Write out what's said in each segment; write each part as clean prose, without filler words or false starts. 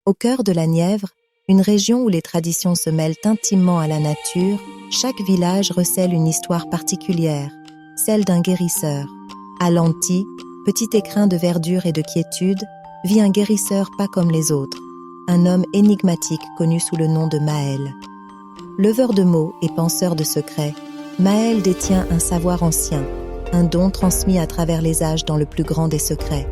Au cœur de la Nièvre, une région où les traditions se mêlent intimement à la nature, chaque village recèle une histoire particulière, celle d'un guérisseur. À Lanty, petit écrin de verdure et de quiétude, vit un guérisseur pas comme les autres, un homme énigmatique connu sous le nom de Maël. Leveur de mots et penseur de secrets, Maël détient un savoir ancien, un don transmis à travers les âges dans le plus grand des secrets.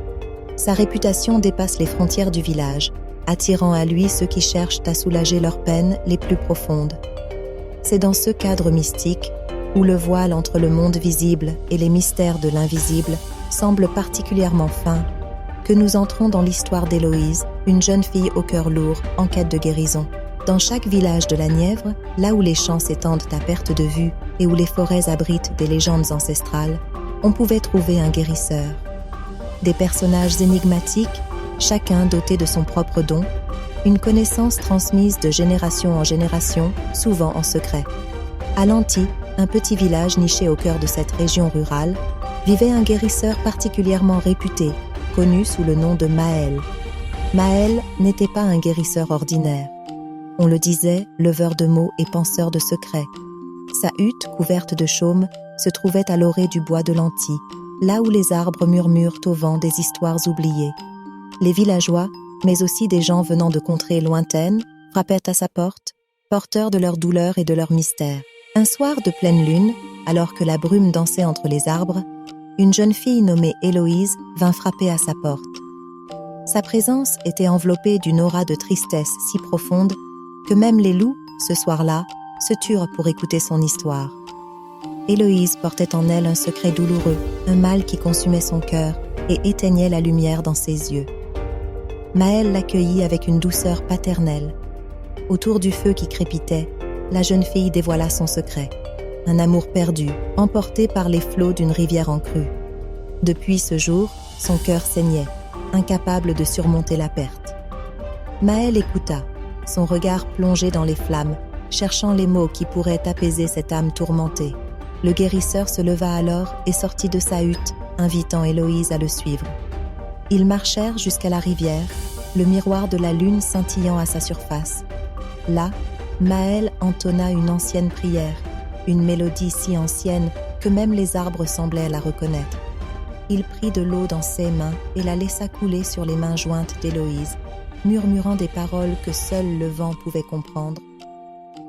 Sa réputation dépasse les frontières du village, attirant à lui ceux qui cherchent à soulager leurs peines les plus profondes. C'est dans ce cadre mystique, où le voile entre le monde visible et les mystères de l'invisible semble particulièrement fin, que nous entrons dans l'histoire d'Héloïse, une jeune fille au cœur lourd en quête de guérison. Dans chaque village de la Nièvre, là où les champs s'étendent à perte de vue et où les forêts abritent des légendes ancestrales, on pouvait trouver un guérisseur. Des personnages énigmatiques, chacun doté de son propre don, une connaissance transmise de génération en génération, souvent en secret. À Lanty, un petit village niché au cœur de cette région rurale, vivait un guérisseur particulièrement réputé, connu sous le nom de Maël. Maël n'était pas un guérisseur ordinaire. On le disait, leveur de mots et penseur de secrets. Sa hutte, couverte de chaume, se trouvait à l'orée du bois de Lanty, là où les arbres murmurent au vent des histoires oubliées. Les villageois, mais aussi des gens venant de contrées lointaines, frappaient à sa porte, porteurs de leurs douleurs et de leurs mystères. Un soir de pleine lune, alors que la brume dansait entre les arbres, une jeune fille nommée Héloïse vint frapper à sa porte. Sa présence était enveloppée d'une aura de tristesse si profonde que même les loups, ce soir-là, se turent pour écouter son histoire. Héloïse portait en elle un secret douloureux, un mal qui consumait son cœur et éteignait la lumière dans ses yeux. Maël l'accueillit avec une douceur paternelle. Autour du feu qui crépitait, la jeune fille dévoila son secret, un amour perdu, emporté par les flots d'une rivière en crue. Depuis ce jour, son cœur saignait, incapable de surmonter la perte. Maël écouta, son regard plongé dans les flammes, cherchant les mots qui pourraient apaiser cette âme tourmentée. Le guérisseur se leva alors et sortit de sa hutte, invitant Héloïse à le suivre. Ils marchèrent jusqu'à la rivière, le miroir de la lune scintillant à sa surface. Là, Maël entonna une ancienne prière, une mélodie si ancienne que même les arbres semblaient la reconnaître. Il prit de l'eau dans ses mains et la laissa couler sur les mains jointes d'Héloïse, murmurant des paroles que seul le vent pouvait comprendre.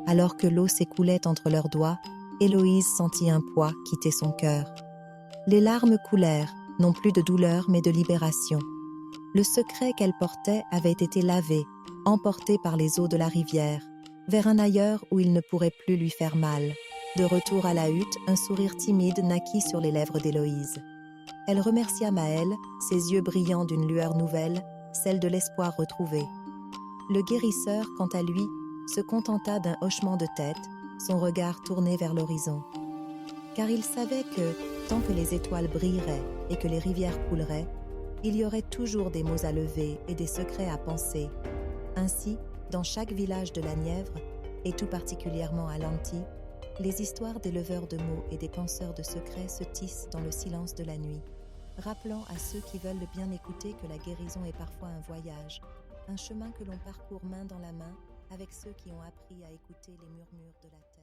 Alors que l'eau s'écoulait entre leurs doigts, Héloïse sentit un poids quitter son cœur. Les larmes coulèrent, non plus de douleur mais de libération. Le secret qu'elle portait avait été lavé, emporté par les eaux de la rivière, vers un ailleurs où il ne pourrait plus lui faire mal. De retour à la hutte, un sourire timide naquit sur les lèvres d'Héloïse. Elle remercia Maël, ses yeux brillants d'une lueur nouvelle, celle de l'espoir retrouvé. Le guérisseur, quant à lui, se contenta d'un hochement de tête, son regard tourné vers l'horizon. Car il savait que, tant que les étoiles brilleraient et que les rivières couleraient, il y aurait toujours des mots à lever et des secrets à penser. Ainsi, dans chaque village de la Nièvre, et tout particulièrement à Lanty, les histoires des leveurs de mots et des penseurs de secrets se tissent dans le silence de la nuit, rappelant à ceux qui veulent bien écouter que la guérison est parfois un voyage, un chemin que l'on parcourt main dans la main avec ceux qui ont appris à écouter les murmures de la terre.